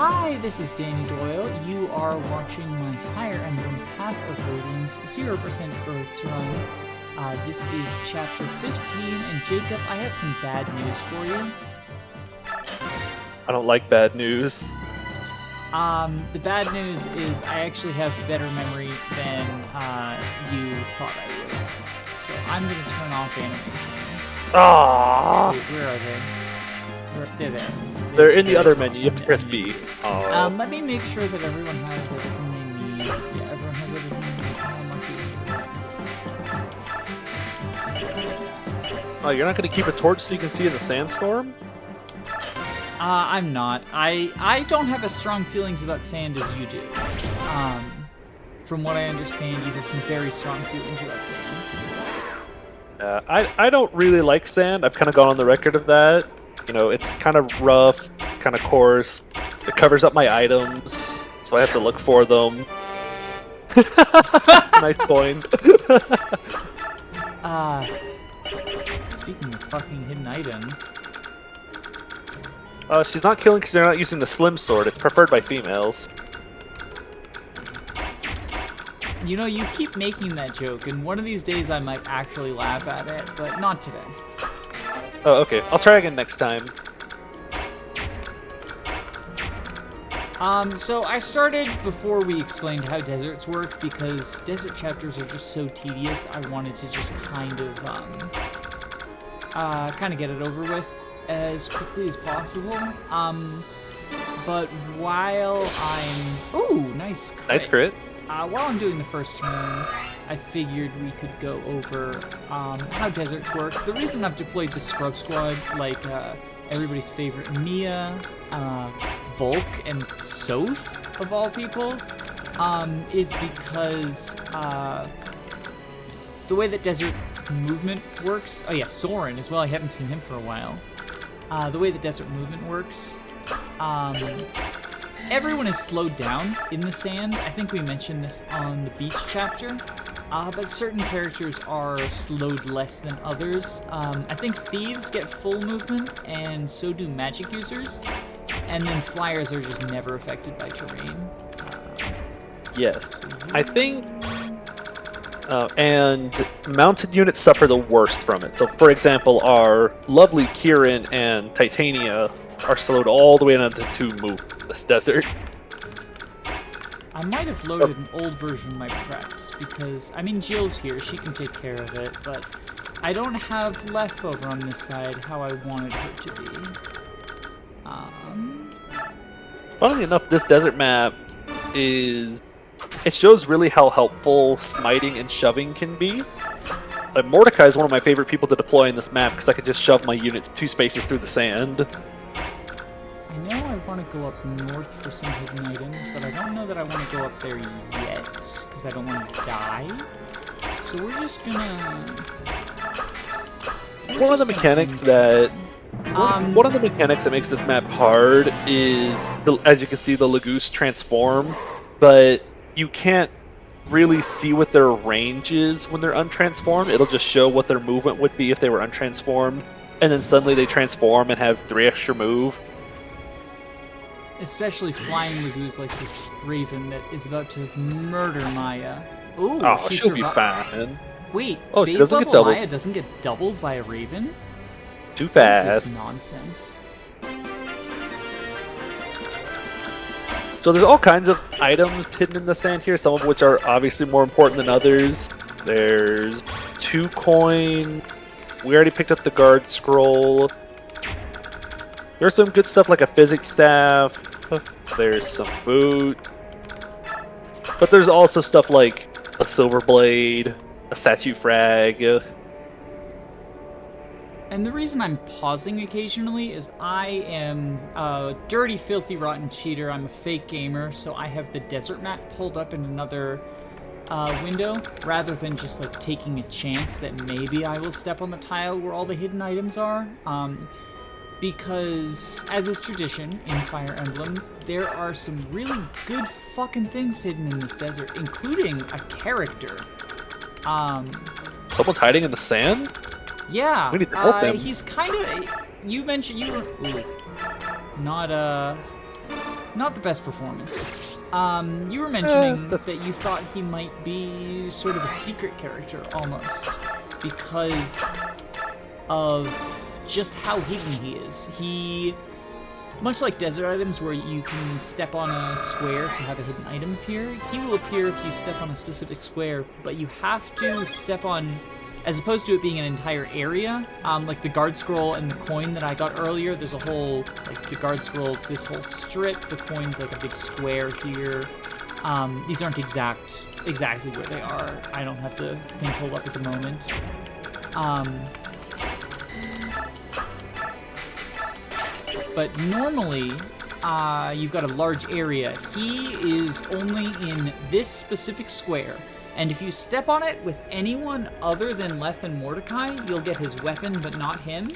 Hi, this is Danny Doyle. You are watching my Fire Emblem Path of Radiance 0% Growth run. This is Chapter 15, and Jacob, I have some bad news for you. I don't like bad news. The bad news is I actually have better memory than you thought I would. So I'm going to turn off animations. Ah! Wait, where are they? They're there. They're in the other menu. You have to press B. Oh. Let me make sure that everyone has everything they need. Yeah, everyone has everything they need. Oh, you're not going to keep a torch so you can see in the sandstorm? I'm not. I don't have as strong feelings about sand as you do. From what I understand, you have some very strong feelings about sand. I don't really like sand. I've kind of gone on the record of that. You know, it's kind of rough, kind of coarse. It covers up my items, so I have to look for them. Nice point. Speaking of fucking hidden items... She's not killing because they're not using the slim sword. It's preferred by females. You know, you keep making that joke, and one of these days I might actually laugh at it, but not today. Oh, okay. I'll try again next time. So I started before we explained how deserts work, because desert chapters are just so tedious, I wanted to just kind of get it over with as quickly as possible. But while I'm... Ooh, nice crit. Nice crit. While I'm doing the first turn, I figured we could go over how deserts work. The reason I've deployed the Scrub Squad, like everybody's favorite Mia, Volk, and Soth, of all people, is because the way that desert movement works... Oh yeah, Soren as well, I haven't seen him for a while. The way the desert movement works, everyone is slowed down in the sand. I think we mentioned this on the beach chapter. But certain characters are slowed less than others. I think thieves get full movement, and so do magic users. And then flyers are just never affected by terrain. Yes. I think... and mounted units suffer the worst from it. So, for example, our lovely Kieran and Titania are slowed all the way down to 2 move in this desert. I might have loaded an old version of my preps, because, I mean, Jill's here, she can take care of it, but I don't have leftover on this side how I wanted her to be. Funnily enough, this desert map is... It shows really how helpful smiting and shoving can be. Like, Mordecai is one of my favorite people to deploy in this map, because I could just shove my units 2 spaces through the sand. I know I want to go up north for some hidden items, but I don't know that I want to go up there yet, because I don't want to die. So we're just gonna... One of the mechanics that makes this map hard is, as you can see, the Lagoose transform, but you can't really see what their range is when they're untransformed. It'll just show what their movement would be if they were untransformed, and then suddenly they transform and have 3 extra move. Especially flying Lagoos like this Raven that is about to murder Maya. Ooh, oh, she'll be fine. Wait, oh, base level Maya doesn't get doubled by a Raven? Too fast. What is this nonsense? So there's all kinds of items hidden in the sand here, some of which are obviously more important than others. There's 2 coin. We already picked up the guard scroll. There's some good stuff like a physics staff. There's some boot. But there's also stuff like a silver blade, a statue frag. And the reason I'm pausing occasionally is I am a dirty, filthy, rotten cheater. I'm a fake gamer, so I have the desert map pulled up in another window, rather than just like taking a chance that maybe I will step on the tile where all the hidden items are. Because, as is tradition in Fire Emblem, there are some really good fucking things hidden in this desert, including a character. Someone's hiding in the sand? Yeah, we need to help him. He's kind of... You mentioned you were... Ooh, not, not the best performance. You were mentioning that's- that you thought he might be sort of a secret character, almost, because of just how hidden he is. He, much like desert items where you can step on a square to have a hidden item appear, he will appear if you step on a specific square, but you have to step on, as opposed to it being an entire area, like the guard scroll and the coin that I got earlier, there's a whole, like the guard scrolls, this whole strip, the coin's like a big square here. These aren't exactly where they are. I don't have the thing pulled up at the moment. But normally, you've got a large area. He is only in this specific square. And if you step on it with anyone other than Leth and Mordecai, you'll get his weapon, but not him.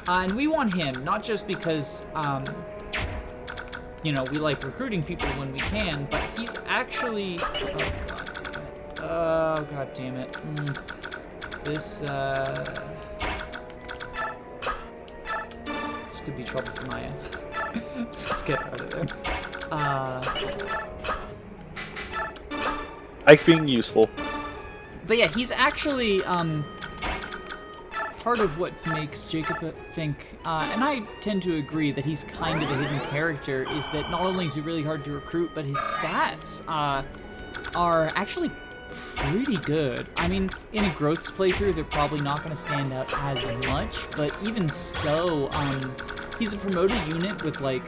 And we want him, not just because, you know, we like recruiting people when we can, but he's actually... Oh, god damn it. This could be trouble for Maya. Let's get out of there. Like being useful. But yeah, he's actually part of what makes Jacob think, and I tend to agree that he's kind of a hidden character, is that not only is he really hard to recruit, but his stats are actually pretty good. I mean, in a Growth's playthrough, they're probably not going to stand out as much, but even so, he's a promoted unit with like,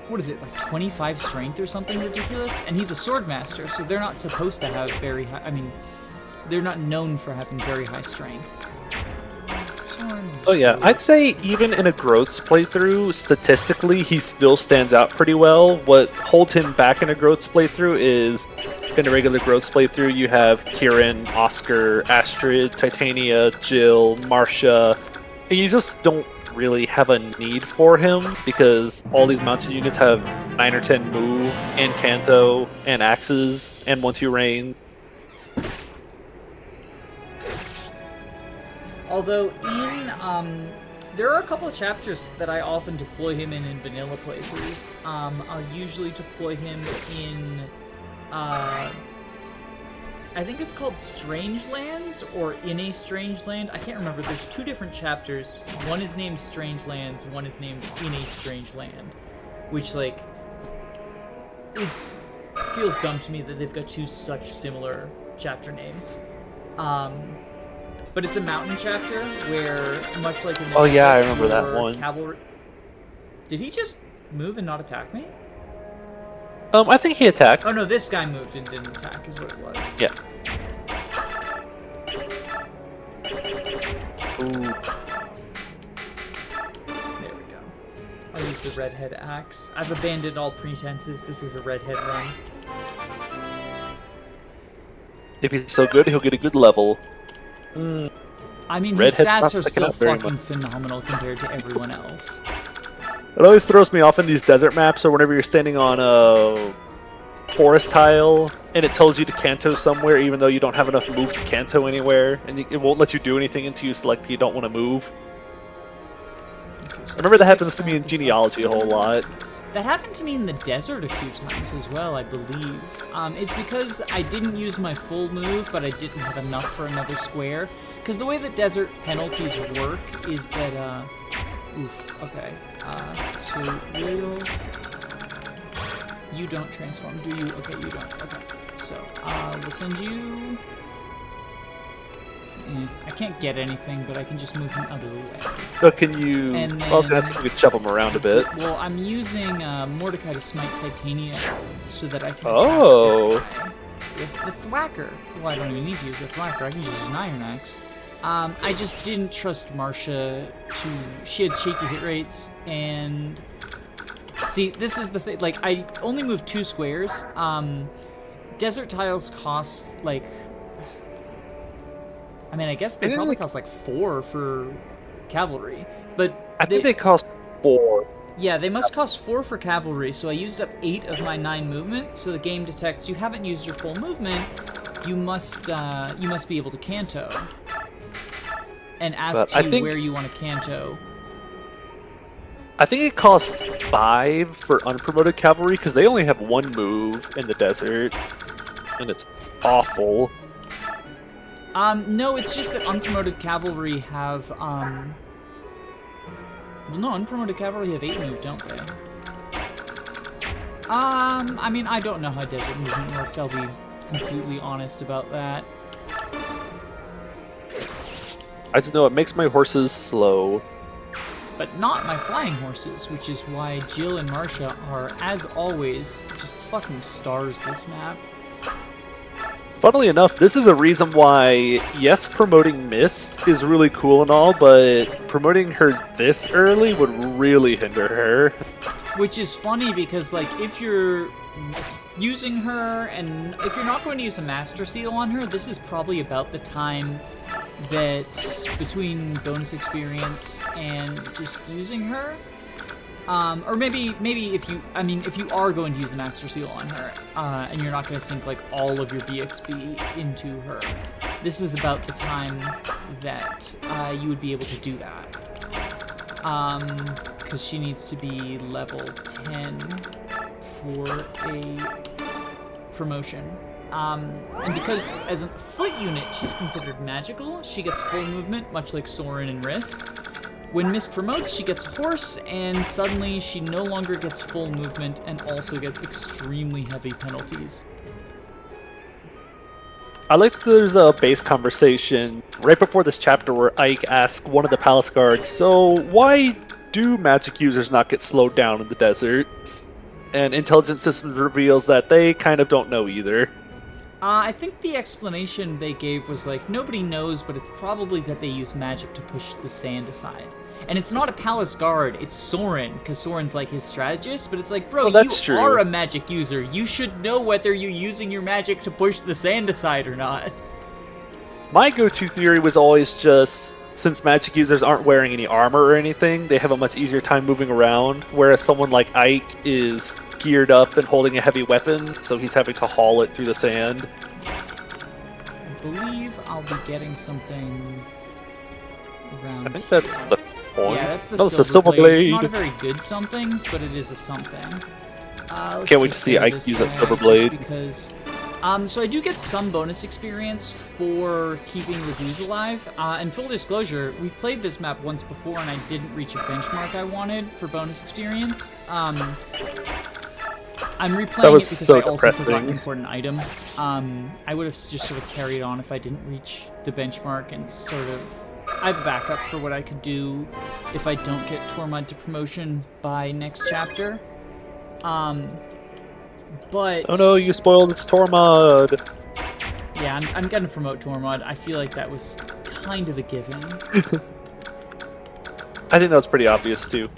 what is it, like 25 strength or something ridiculous? And he's a swordmaster, so they're not supposed to have very high, I mean, they're not known for having very high strength. Oh yeah, I'd say even in a Growth's playthrough, statistically, he still stands out pretty well. What holds him back in a Growth's playthrough is, in a regular Growth's playthrough, you have Kieran, Oscar, Astrid, Titania, Jill, Marcia, and you just don't really have a need for him because all these mounted units have 9 or 10 move and Kanto and axes and 1-2 range. Although in there are a couple of chapters that I often deploy him in vanilla playthroughs. I'll usually deploy him in I think it's called Strange Lands or In a Strange Land. I can't remember. There's 2 different chapters. One is named Strange Lands, one is named In a Strange Land. Which, like, it feels dumb to me that they've got 2 such similar chapter names. But it's a mountain chapter where, much like in the I remember that one. Cavalry... Did he just move and not attack me? I think he attacked. Oh no, this guy moved and didn't attack, is what it was. Yeah. Ooh. There we go. I'll use the redhead axe. I've abandoned all pretenses. This is a redhead run. If he's so good, he'll get a good level. I mean, his Redhead's stats not are picking still up very fucking phenomenal compared to everyone else. It always throws me off in these desert maps, or whenever you're standing on a forest tile, and it tells you to Kanto somewhere, even though you don't have enough move to Kanto anywhere, and it won't let you do anything until you select you don't want to move. Okay, so I remember that happens to me in Genealogy a whole lot. That happened to me in the desert a few times as well, I believe. It's because I didn't use my full move, but I didn't have enough for another square. Because the way that desert penalties work is that, okay. So you don't transform, do you? Okay, you don't. Okay. So, we'll send you... I can't get anything, but I can just move him out of the way. So can you... And then, I was going to ask if you could shove him around a bit. Well, I'm using Mordecai to smite Titania so that I can Oh. attack this guy with the Thwacker. Well, I don't even need to use the Thwacker. I can use an Iron Axe. I just didn't trust Marcia to... She had shaky hit rates, and... See, this is the thing. Like, I only moved 2 squares. Desert tiles cost, like... I mean, I guess they probably cost like 4 for cavalry, but I think they cost 4. Yeah, they must cost 4 for cavalry, so I used up 8 of my 9 movement, so the game detects you haven't used your full movement, you must be able to Kanto. And asks you where you want to Kanto. I think it costs 5 for unpromoted cavalry because they only have 1 move in the desert, and it's awful. No, it's just that unpromoted cavalry have, well, no, unpromoted cavalry have 8 move, don't they? I mean, I don't know how desert movement works, I'll be completely honest about that. I just know it makes my horses slow. But not my flying horses, which is why Jill and Marcia are, as always, just fucking stars this map. Funnily enough, this is a reason why, yes, promoting Mist is really cool and all, but promoting her this early would really hinder her. Which is funny because, like, if you're using her, and if you're not going to use a Master Seal on her, this is probably about the time that between bonus experience and just using her, or maybe if you are going to use a Master Seal on her, and you're not going to sink like all of your BXB into her, this is about the time that you would be able to do that, because she needs to be level 10 for a promotion. And because as a foot unit she's considered magical, she gets full movement, much like Soren and Riss. When Miss promotes, she gets horse, and suddenly she no longer gets full movement and also gets extremely heavy penalties. I like that there's a base conversation right before this chapter where Ike asks one of the palace guards, so why do magic users not get slowed down in the desert? And Intelligence Systems reveals that they kind of don't know either. I think the explanation they gave was like, nobody knows, but it's probably that they use magic to push the sand aside. And it's not a palace guard, it's Soren, because Soren's like his strategist, but it's like, bro, well, you are a magic user. You should know whether you're using your magic to push the sand aside or not. My go-to theory was always just, since magic users aren't wearing any armor or anything, they have a much easier time moving around, whereas someone like Ike is geared up and holding a heavy weapon, so he's having to haul it through the sand. I believe I'll be getting something around I think that's the point. Yeah, that's the the silver blade. blade. It's not a very good somethings, but it is a something. Can't wait to see Ike use that silver blade. Because, so I do get some bonus experience for keeping Lagoos alive. And full disclosure, we played this map once before and I didn't reach a benchmark I wanted for bonus experience. I'm replaying it because I also forgot an important item. I would have just sort of carried on if I didn't reach the benchmark and sort of... I have a backup for what I could do if I don't get Tormod to promotion by next chapter. But... Oh no, you spoiled Tormod! Yeah, I'm gonna promote Tormod. I feel like that was kind of a given. I think that was pretty obvious too.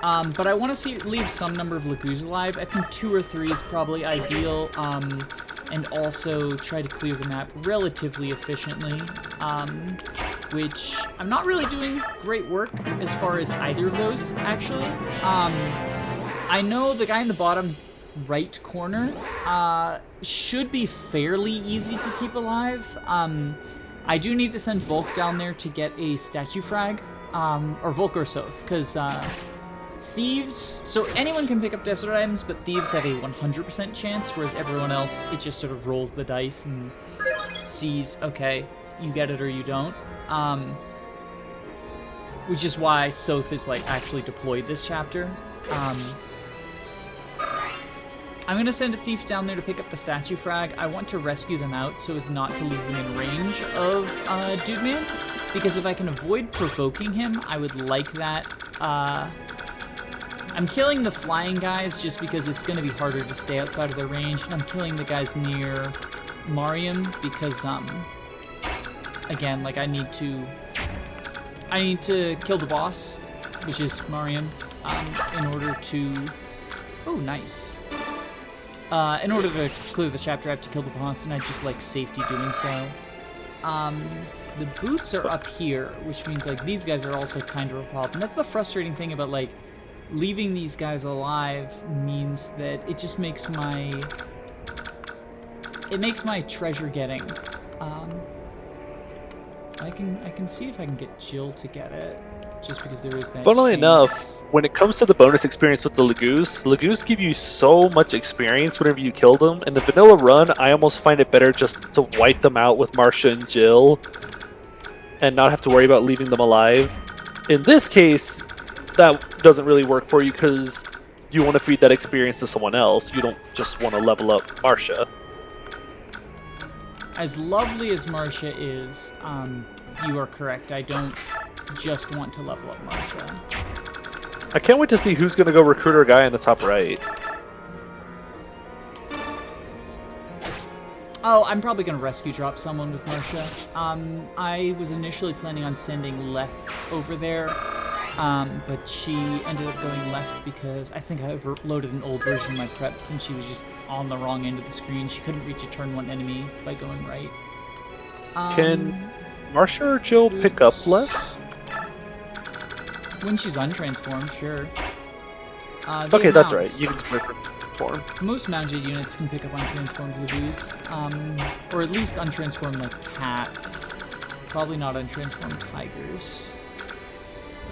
But I want to leave some number of Lagoos alive. I think 2 or 3 is probably ideal. And also try to clear the map relatively efficiently. Which I'm not really doing great work as far as either of those, actually. I know the guy in the bottom right corner should be fairly easy to keep alive. I do need to send Volk down there to get a statue frag, or Volk or Soth, because thieves, so anyone can pick up desert items, but thieves have a 100% chance, whereas everyone else, it just sort of rolls the dice and sees, okay, you get it or you don't. Which is why Soth is like actually deployed this chapter. I'm gonna send a thief down there to pick up the statue frag. I want to rescue them out so as not to leave them in range of Dude Man, because if I can avoid provoking him, I would like that. I'm killing the flying guys just because it's going to be harder to stay outside of their range, and I'm killing the guys near Mariam because, again, like I need to kill the boss, which is Mariam, in order to, oh, nice. In order to clear the chapter, I have to kill the boss, and I just like safety doing so. The boots are up here, which means like these guys are also kind of a problem. That's the frustrating thing about like leaving these guys alive, means that it just makes my treasure getting. I can see if I can get Jill to get it. just because there is that. Funnily chance. enough, when it comes to the bonus experience with the Lagoose give you so much experience whenever you kill them. In the vanilla run, I almost find it better just to wipe them out with Marcia and Jill and not have to worry about leaving them alive. In this case, that doesn't really work for you because you want to feed that experience to someone else. You don't just want to level up Marcia. As lovely as Marcia is, you are correct. I don't just want to level up Marcia. I can't wait to see who's going to go recruit our guy in the top right. Oh, I'm probably going to rescue drop someone with Marcia. I was initially planning on sending Leth over there, but she ended up going left because I think I overloaded an old version of my preps and she was just on the wrong end of the screen. She couldn't reach a turn 1 enemy by going right. Can Marcia or Jill pick up Leth? When she's untransformed, sure. Okay, that's right. You can just wait for transform. Most mounted units can pick up untransformed Lagoos, or at least untransformed like cats. Probably not untransformed tigers.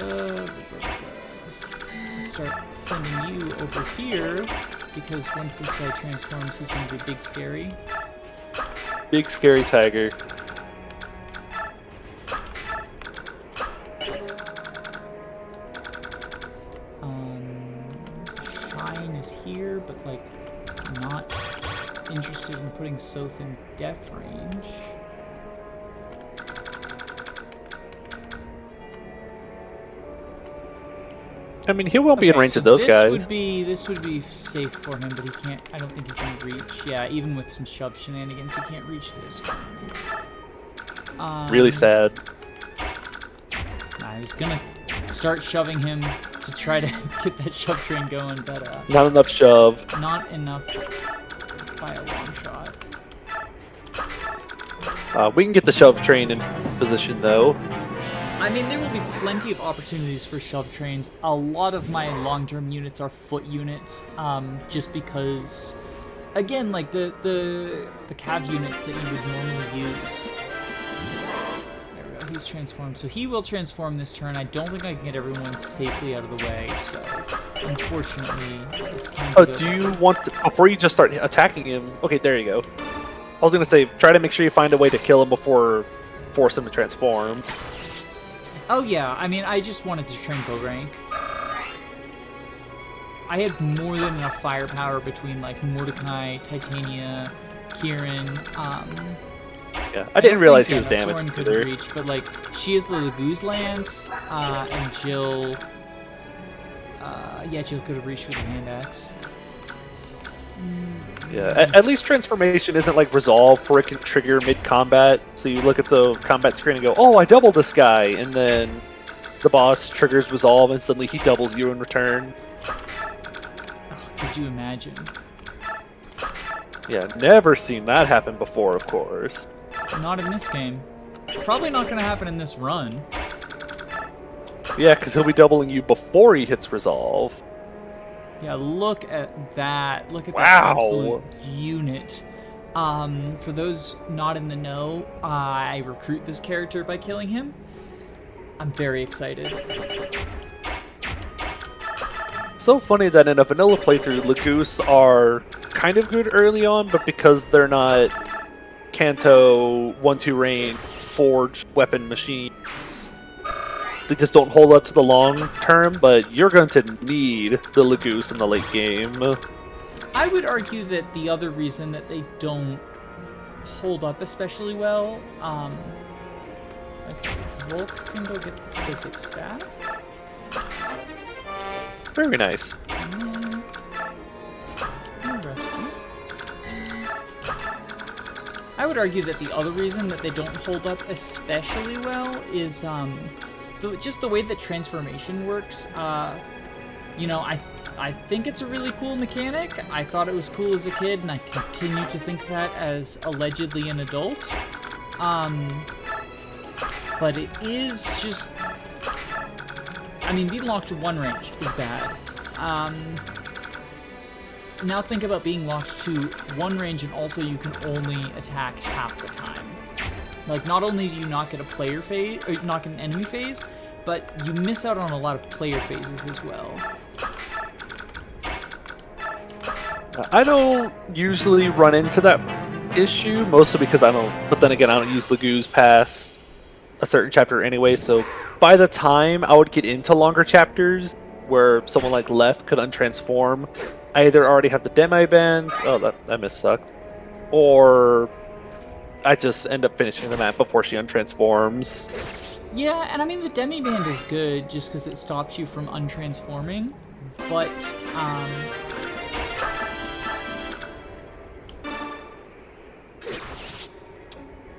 Let's start sending you over here, because once this guy transforms, he's going to be big scary. Big scary tiger. Shine is here, but like not interested in putting Soth in death range. I mean, he won't be in range of those guys. This would be safe for him, but he can't. I don't think he can reach. Yeah, even with some shove shenanigans, he can't reach this one. Really sad. I was gonna start shoving him to try to get that shove train going, but not enough shove. not enough by a long shot. We can get the shove train in position though. I mean, there will be plenty of opportunities for shove trains. A lot of my long-term units are foot units, just because, again, like the cav units that you would normally use. There we go. He's transformed, so he will transform this turn. I don't think I can get everyone safely out of the way, so unfortunately, it's time to go. Do you want to, before you just start attacking him? Okay, there you go. I was gonna say, try to make sure you find a way to kill him before force him to transform. Oh yeah, I mean, I just wanted to train bow rank. I had more than enough firepower between, like, Mordecai, Titania, Kieran, Yeah, I didn't realize he was Soren damaged couldn't either. reach, but, like, she is the Lagoose Lance, and Jill... yeah, Jill could have reached with a hand axe. Yeah, at least transformation isn't like resolve where it can trigger mid-combat. So you look at the combat screen and go, oh, I doubled this guy. And then the boss triggers resolve and suddenly he doubles you in return. Oh, could you imagine? Yeah, never seen that happen before, of course. Not in this game. Probably not going to happen in this run. Yeah, because he'll be doubling you before he hits resolve. Yeah, look at that. Look at Wow. that absolute unit. For those not in the know, I recruit this character by killing him. I'm very excited. So funny that in a vanilla playthrough, Lagoose are kind of good early on, but because they're not Kanto 1-2 range forged weapon machines, they just don't hold up to the long term, but you're going to need the Lagoose in the late game. I would argue that the other reason that they don't hold up especially well, okay, Volk can go get the physics staff. Very nice. And rescue. I would argue that the other reason that they don't hold up especially well is, just the way that transformation works. You know, I think it's a really cool mechanic. I thought it was cool as a kid, and I continue to think that as allegedly an adult. But it is just... I mean, being locked to one range is bad. Now think about being locked to one range, and also you can only attack half the time. Like, not only do you not get a player phase, or not get an enemy phase, but you miss out on a lot of player phases as well. I don't usually run into that issue, mostly because I don't. But then again, I don't use Lagoos past a certain chapter anyway. So by the time I would get into longer chapters where someone like Left could untransform, I either already have the demi band. Oh, that miss sucked. Or I just end up finishing the map before she untransforms. Yeah, and I mean the demi band is good just because it stops you from untransforming, but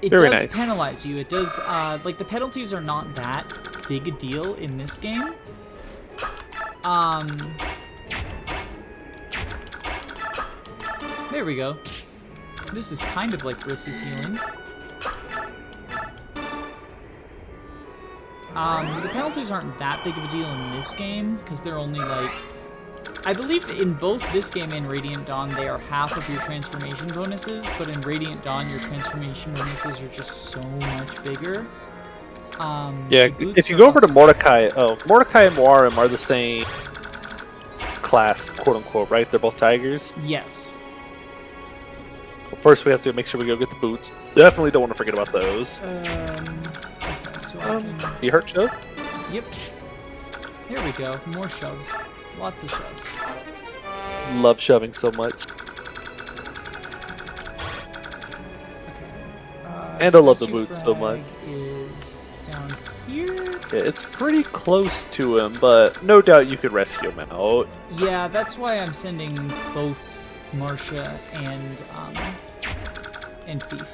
it Very does nice. penalize you. It does, like, the penalties are not that big a deal in this game. There we go. This is kind of like Rissa's healing. The penalties aren't that big of a deal in this game, because they're only, like... I believe in both this game and Radiant Dawn, they are half of your transformation bonuses, but in Radiant Dawn, your transformation bonuses are just so much bigger. Yeah, if you go over to Mordecai, Mordecai and Moarim are the same class, quote-unquote, right? They're both tigers? Yes. Well, first, we have to make sure we go get the boots. Definitely don't want to forget about those. Okay, so I can... You hurt shove? Yep. There we go. More shoves. Lots of shoves. Love shoving so much. Okay. And I love the Statue boots so much. Frag is down here. Yeah, it's pretty close to him, but no doubt you could rescue him out. Yeah, that's why I'm sending both Marcia and Thief.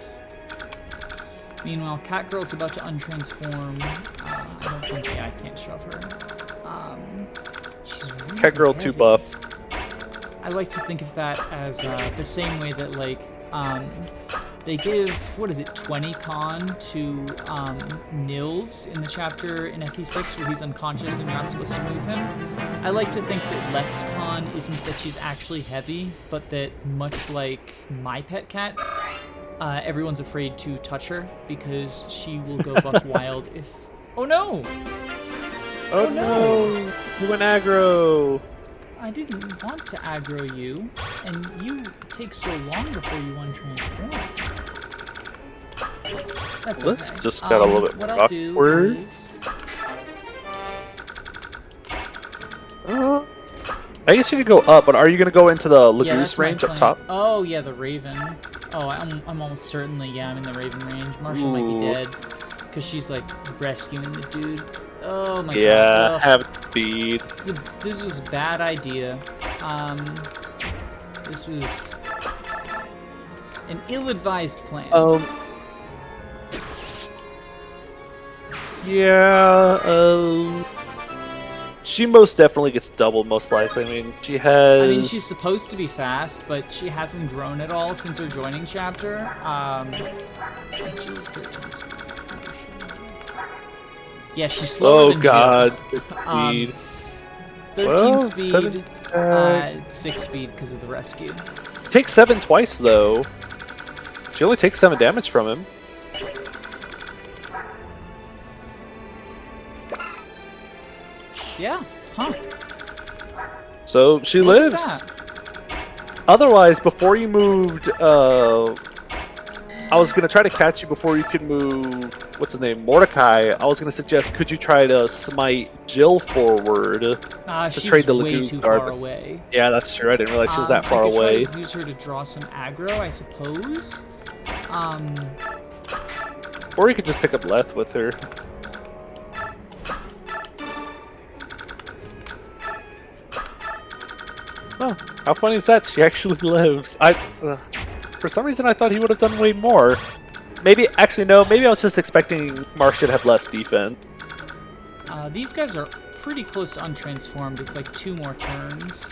Meanwhile, Catgirl's about to untransform. I don't think... Yeah, I can't shove her. She's really Catgirl 2 heavy. buff. I like to think of that as the same way that, like, they give, what is it, 20 con to Nils in the chapter in FE6 where he's unconscious and you're not supposed to move him. I like to think that Lex con isn't that she's actually heavy, but that much like my pet cats, everyone's afraid to touch her because she will go buck wild if... Oh no! Oh no! You went aggro! I didn't want to aggro you, and you take so long before you untransform. That's okay. This just got a little bit what I'll do awkward. is... I guess you could go up, but are you going to go into the Yeah, Lagoose that's my range up plan. top? Oh, yeah, the Raven. Oh, I'm almost certainly, yeah, I'm in the Raven range. Marshall might be dead, because she's, like, rescuing the dude. Oh, my god. Yeah, Ugh. have speed. This was a bad idea. This was an ill-advised plan. Yeah, she most definitely gets doubled, most likely. I mean, she has... I mean, she's supposed to be fast, but she hasn't grown at all since her joining chapter. She's 13 speed. Yeah, she's slower than God, Jill. 6 speed. 13 Well, speed, 6 speed because of the rescue. Takes 7 twice, though. She only takes 7 damage from him. Yeah, huh. So she Look at lives. that. Otherwise, before you moved, I was going to try to catch you before you could move, what's his name, Mordecai. I was going to suggest, could you try to smite Jill forward to She's trade the way Lagoon too guard? far away. Yeah, that's true. I didn't realize she was that far I could away. Try to use her to draw some aggro, I suppose. Or you could just pick up Leth with her. Oh, how funny is that? She actually lives. For some reason, I thought he would have done way more. Maybe, actually, no. Maybe I was just expecting Marcia to have less defense. These guys are pretty close to untransformed. It's like 2 more turns.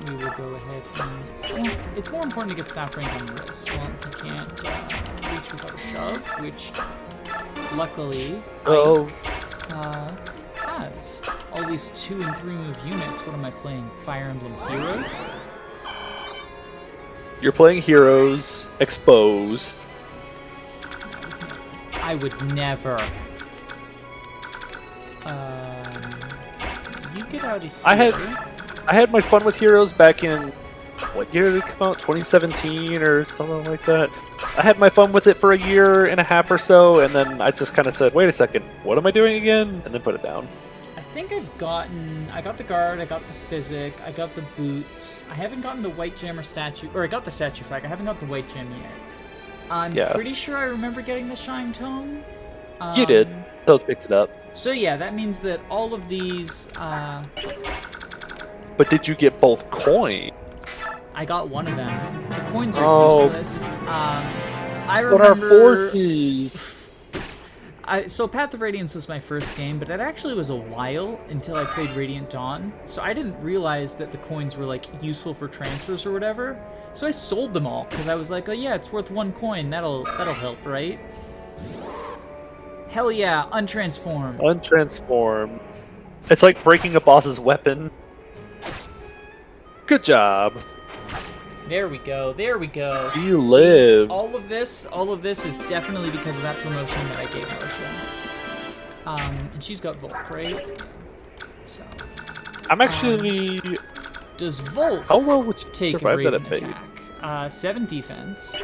We will go ahead and... Well, it's more important to get staff rank on the wrist. Well, you can't reach without a shove, which, luckily, has. All these 2 and 3 move units. What am I playing? Fire Emblem Heroes? You're playing Heroes, Exposed. I would never. You get out of here. I had my fun with heroes back in what year did it come out? 2017 or something like that. I had my fun with it for a year and a half or so, and then I just kind of said, "Wait a second, what am I doing again?" And then put it down. I think I got the guard, I got this physic, I got the boots. I haven't gotten the white gem or statue, or I got the statue flag. I haven't got the white gem yet. I'm pretty sure I remember getting the shine tome. You did. Those picked it up. So yeah, that means that all of these. But did you get both coins? I got one of them. The coins are useless. I remember. What are 4 keys? So Path of Radiance was my first game, but it actually was a while until I played Radiant Dawn. So I didn't realize that the coins were like useful for transfers or whatever. So I sold them all because I was like, oh yeah, it's worth 1 coin. That'll help, right? Hell yeah, untransform. Untransform. It's like breaking a boss's weapon. Good job. There we go. There we go. You lived. All of this is definitely because of that promotion that I gave Marcia. And she's got Volk, right? So. I'm actually. Does Volk how well would you take survive a that Raven at attack? 7 defense.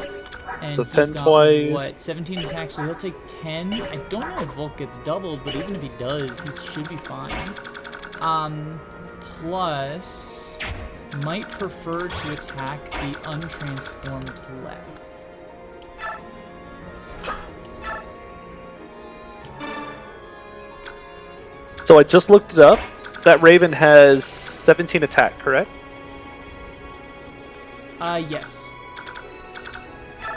And so he's 10 got, twice. What? 17 attacks, so he'll take 10. I don't know if Volk gets doubled, but even if he does, he should be fine. Plus. Might prefer to attack the untransformed left. So I just looked it up. That Raven has 17 attack, correct? Yes.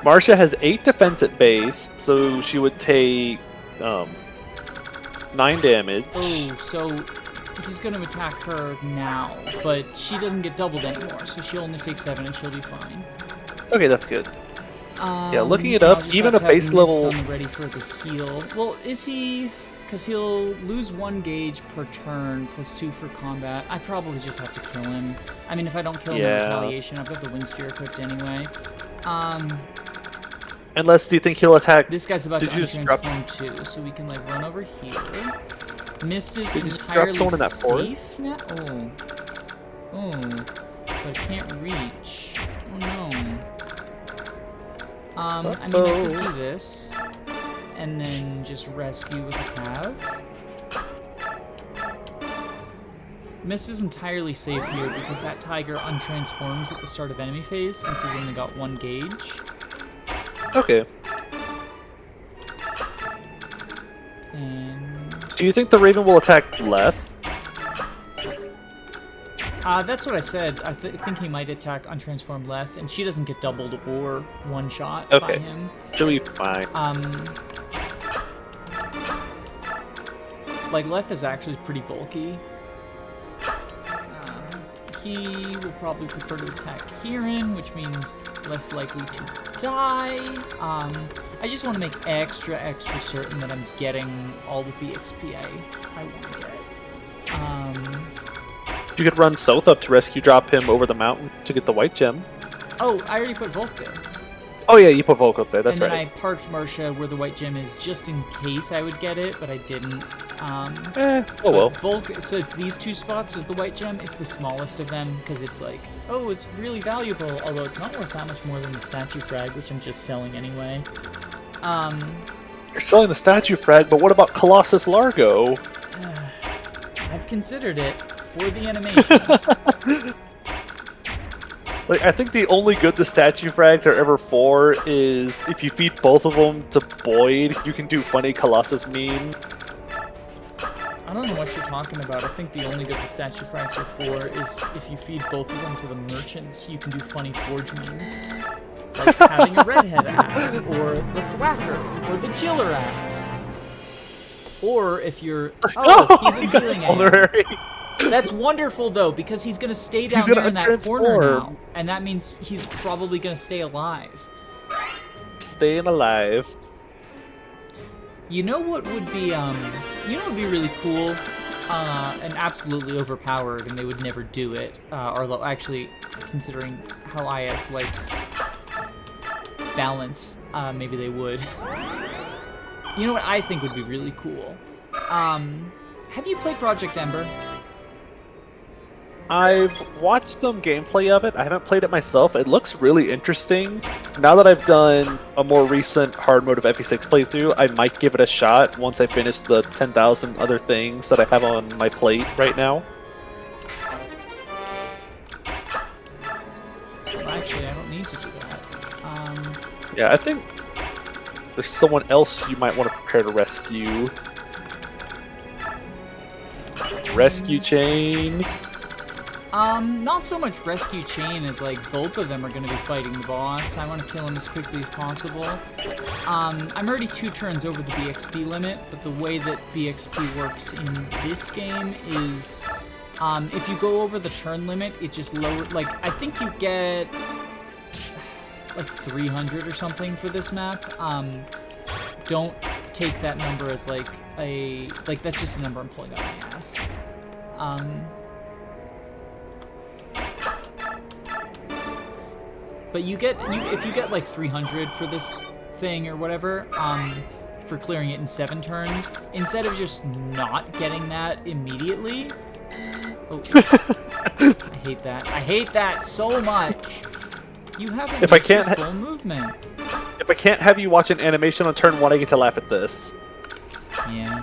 Marcia has 8 defense at base, so she would take 9 damage. Oh, so he's going to attack her now, but she doesn't get doubled anymore, so she'll only take 7 and she'll be fine. Okay, that's good. Yeah, looking it up, even a base level. Ready for the heal. Well, is he? Because he'll lose 1 gauge per turn, plus 2 for combat. I probably just have to kill him. I mean, if I don't kill him in retaliation, I've got the wing spear equipped anyway. Unless, do you think he'll attack? This guy's about to untransform too, so we can like run over here. Mist is entirely safe now. Oh, but I can't reach. Oh no. I mean, I could do this, and then just rescue with a cav. Mist is entirely safe here because that tiger untransforms at the start of enemy phase since he's only got 1 gauge. Okay. And do you think the Raven will attack left? That's what I said. I think he might attack untransformed left, and she doesn't get doubled or one shot by him. She'll be fine. Like left is actually pretty bulky. He will probably prefer to attack Kieran, which means less likely to die. I just want to make extra certain that I'm getting all the BXPA I want to get. You could run south up to rescue drop him over the mountain to get the white gem. Oh, I already put Volk there. Oh yeah, you put Volk up there, that's right. And then I parked Marcia where the white gem is just in case I would get it, but I didn't. Oh well. Volk, so it's these 2 spots is the white gem. It's the smallest of them because it's like, oh, it's really valuable, although it's not worth that much more than the statue frag, which I'm just selling anyway. You're selling the statue frag, but what about Colossus Largo? I've considered it for the animations. Like, I think the only good the statue frags are ever for is if you feed both of them to Boyd, you can do funny Colossus meme. I don't know what you're talking about. I think the only good the statue frags are for is if you feed both of them to the merchants, you can do funny forge memes. Like having a redhead axe, or the thwacker, or the jiller axe. Or if you're... Oh, he's in healing honorary. That's wonderful, though, because he's going to stay down there in that corner now. And that means he's probably going to stay alive. Staying alive. You know what would be, really cool? And absolutely overpowered, and they would never do it. Although, actually, considering how IS likes balance, maybe they would. You know what I think would be really cool? Have you played Project Ember? I've watched some gameplay of it. I haven't played it myself. It looks really interesting. Now that I've done a more recent hard mode of FE6 playthrough, I might give it a shot once I finish the 10,000 other things that I have on my plate right now. Well, actually, I don't need to do that. Yeah, I think there's someone else you might want to prepare to rescue. Rescue chain. Not so much rescue chain as like both of them are going to be fighting the boss. I want to kill him as quickly as possible. I'm already 2 turns over the BXP limit, but the way that BXP works in this game is, if you go over the turn limit, it just lower. Like I think you get like 300 or something for this map. Don't take that number as like that's just a number I'm pulling out of my ass. But if you get like 300 for this thing or whatever, for clearing it in 7 turns, instead of just not getting that immediately. Oh, I hate that. I hate that so much. You haven't If I can't full movement. If I can't have you watch an animation on turn 1, I get to laugh at this. Yeah.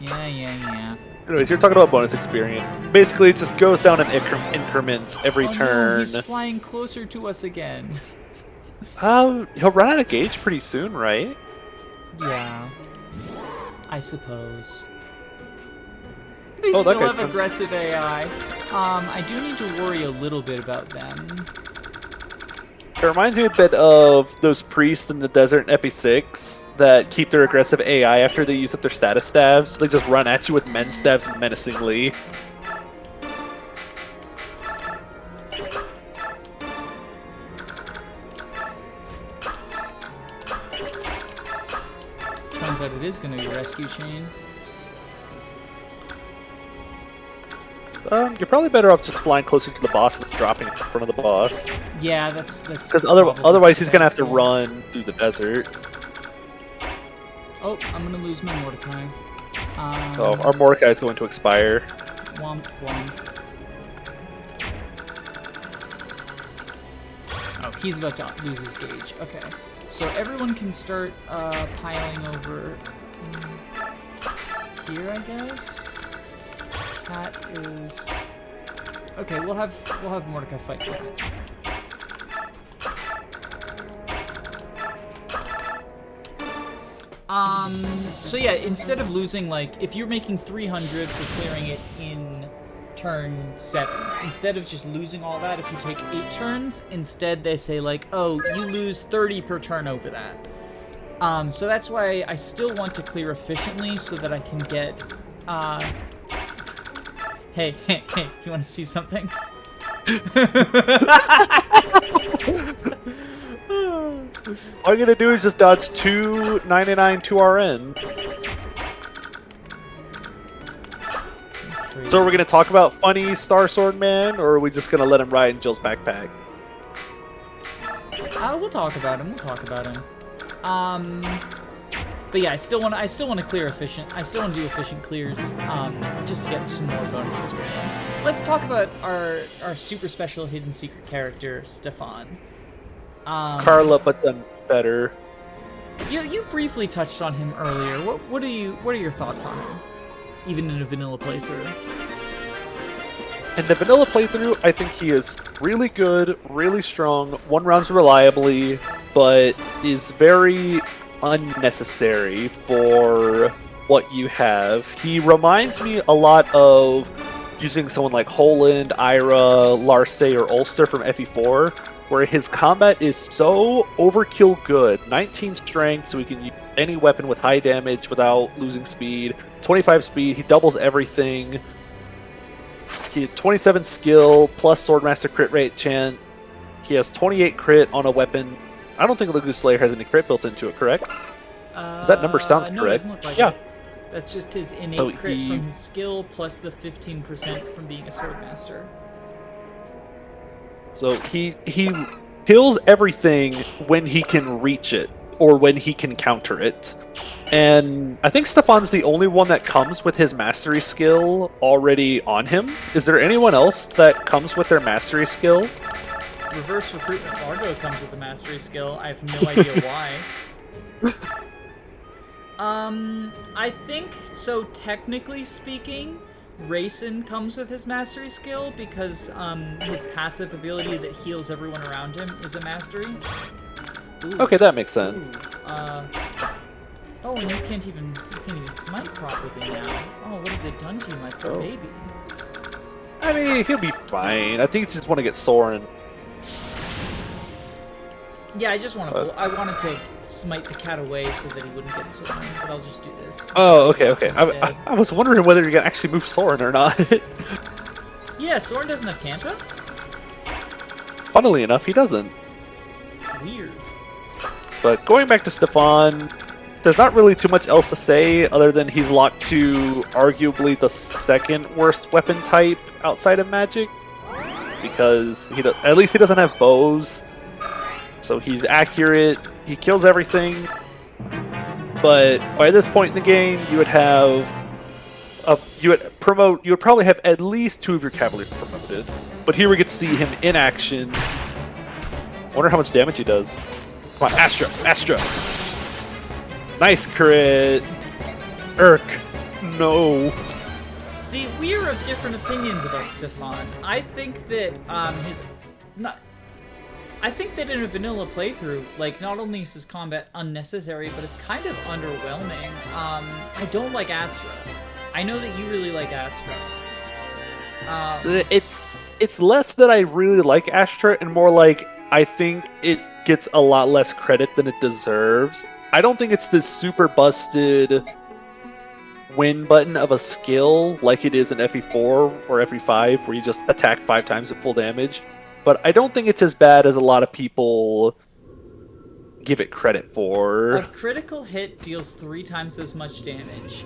Yeah. Anyways, you're talking about bonus experience. Basically, it just goes down in increments every turn. No, he's flying closer to us again. He'll run out of gauge pretty soon, right? Yeah. I suppose. They Oh, still okay. have aggressive AI. I do need to worry a little bit about them. It reminds me a bit of those priests in the desert in FE6 that keep their aggressive AI after they use up their status stabs. They just run at you with men stabs menacingly. Turns out it is going to be rescue chain. You're probably better off just flying closer to the boss and dropping in front of the boss. Yeah, that's Because probably otherwise he's gonna have to best. run through the desert. Oh, I'm gonna lose my Mordecai. Oh, our Mordecai is going to expire. Womp womp. Oh, he's about to lose his gauge. Okay, so everyone can start piling over here, I guess. That is okay. We'll have Mordecai fight that. So yeah, instead of losing, like, if you're making 300 for clearing it in turn 7, instead of just losing all that, if you take 8 turns, instead they say, like, oh, you lose 30 per turn over that. So that's why I still want to clear efficiently so that I can get, Hey, you want to see something? All you're gonna do is just dodge 299 2RN. So are we gonna talk about funny Star Sword Man, or are we just gonna let him ride in Jill's backpack? We'll talk about him. But yeah, I still want to clear efficient. I still want to do efficient clears, just to get some more bonus experience. Let's talk about our super special hidden secret character, Stefan. Carla, but done better. You briefly touched on him earlier. What are your thoughts on him, even in a vanilla playthrough? In the vanilla playthrough, I think he is really good, really strong, one rounds reliably, but is very unnecessary for what you have. He reminds me a lot of using someone like Holland, Ira, Larce, or Ulster from FE4, where his combat is so overkill good. 19 strength, so he can use any weapon with high damage without losing speed. 25 speed, he doubles everything. He had 27 skill, plus Swordmaster crit rate chance. He has 28 crit on a weapon. I don't think Lugu Slayer has any crit built into it, correct? That number sounds no, correct. It doesn't look like Yeah. it. That's just his innate So crit he- from his skill plus the 15% from being a Swordmaster. So he kills everything when he can reach it. or when he can counter it. And I think Stefan's the only one that comes with his mastery skill already on him. Is there anyone else that comes with their mastery skill? Reverse recruitment Largo comes with the mastery skill. I have no idea why. I think so. Technically speaking, Rayson comes with his mastery skill because his passive ability that heals everyone around him is a mastery. Ooh. Okay, that makes sense. Oh, and you can't even smite properly now. Oh, what have they done to you, my poor baby? I mean, he'll be fine. I think you just want to get Soren. Yeah, I just want to. I wanted to smite the cat away so that he wouldn't get Soren, but I'll just do this. Oh, okay. I was wondering whether you're gonna actually move Soren or not. Yeah, Soren doesn't have Kanto? Funnily enough, he doesn't. Weird. But going back to Stefan, there's not really too much else to say other than he's locked to arguably the second worst weapon type outside of magic, because at least he doesn't have bows, so he's accurate. He kills everything. But by this point in the game, you would probably have at least 2 of your cavalry promoted. But here we get to see him in action. Wonder how much damage he does. Come on, Astra! Nice crit! Urk! No! See, we are of different opinions about Stefan. I think that I think that in a vanilla playthrough, like, not only is his combat unnecessary, but it's kind of underwhelming. I don't like Astra. I know that you really like Astra. It's less that I really like Astra, and more like I think it gets a lot less credit than it deserves. I don't think it's this super busted win button of a skill like it is in FE4 or FE5, where you just attack 5 times at full damage. But I don't think it's as bad as a lot of people give it credit for. A critical hit deals 3 times as much damage.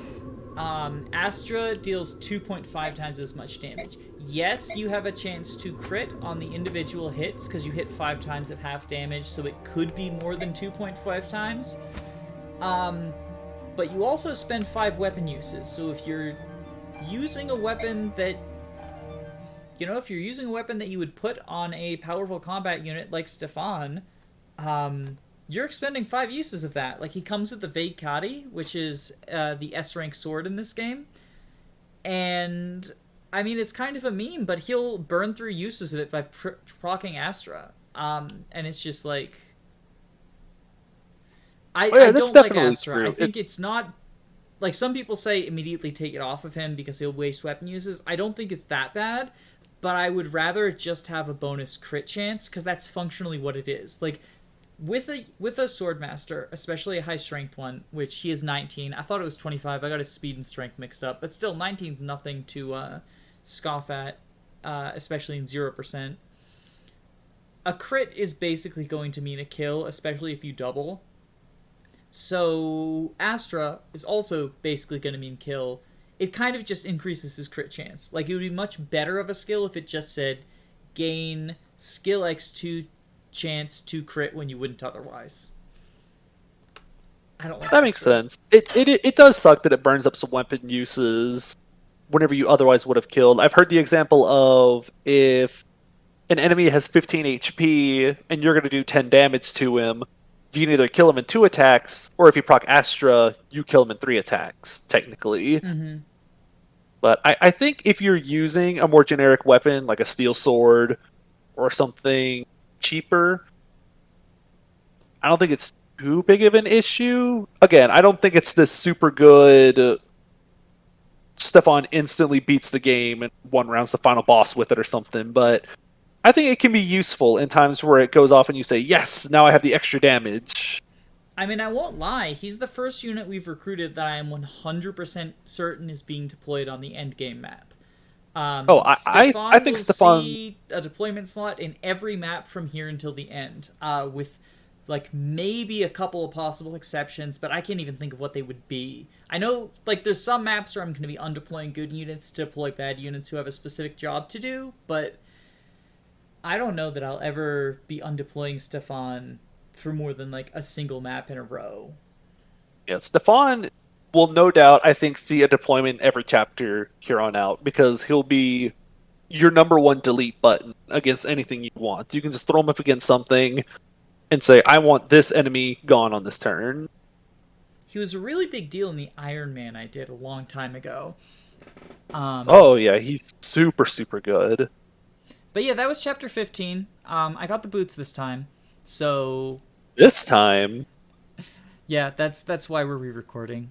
Astra deals 2.5 times as much damage. Yes, you have a chance to crit on the individual hits because you hit 5 times at half damage, so it could be more than 2.5 times. But you also spend 5 weapon uses, so if you're using a weapon that you would put on a powerful combat unit like Stefan, you're expending 5 uses of that. Like, he comes with the Vague Kadi, which is the S-rank sword in this game. And, I mean, it's kind of a meme, but he'll burn through uses of it by proccing Astra. And it's just like... I don't like Astra. True. I think it's not... Like, some people say immediately take it off of him because he'll waste weapon uses. I don't think it's that bad, but I would rather just have a bonus crit chance, because that's functionally what it is. Like, with a Swordmaster, especially a high strength one, which he is 19. I thought it was 25. I got his speed and strength mixed up, but still, 19's nothing to scoff at, especially in 0%. A crit is basically going to mean a kill, especially if you double. So Astra is also basically going to mean kill. It kind of just increases his crit chance. Like, it would be much better of a skill if it just said gain skill X2 chance to crit when you wouldn't otherwise. I don't like that. Makes sense. It does suck that it burns up some weapon uses whenever you otherwise would have killed. I've heard the example of if an enemy has 15 HP and you're going to do 10 damage to him, you can either kill him in 2 attacks, or if you proc Astra, you kill him in 3 attacks, technically. Mm-hmm. But I think if you're using a more generic weapon, like a steel sword, or something cheaper, I don't think it's too big of an issue. Again, I don't think it's this super good... Stefan instantly beats the game and 1 round's the final boss with it or something, but... I think it can be useful in times where it goes off and you say, yes, now I have the extra damage. I mean, I won't lie. He's the first unit we've recruited that I am 100% certain is being deployed on the endgame map. I think Stefan... see a deployment slot in every map from here until the end, with like maybe a couple of possible exceptions, but I can't even think of what they would be. I know, like, there's some maps where I'm going to be undeploying good units to deploy bad units who have a specific job to do, but... I don't know that I'll ever be undeploying Stefan for more than like a single map in a row. Yeah, Stefan will no doubt, I think, see a deployment every chapter here on out because he'll be your number one delete button against anything you want. You can just throw him up against something and say, I want this enemy gone on this turn. He was a really big deal in the Iron Man I did a long time ago. Um, Oh, yeah, he's super, super good. but yeah, that was chapter 15. I got the boots this time, so This time, yeah, that's why we're re-recording.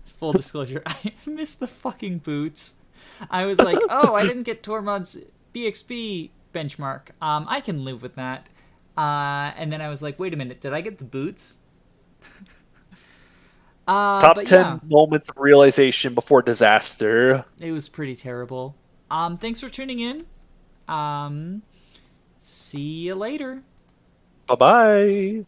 Full disclosure, I missed the fucking boots. I was like, oh, I didn't get Tormod's BXP benchmark. I can live with that. And then I was like, wait a minute, did I get the boots? top But 10 yeah, moments of realization before disaster. it was pretty terrible. Thanks for tuning in. See you later. Bye bye.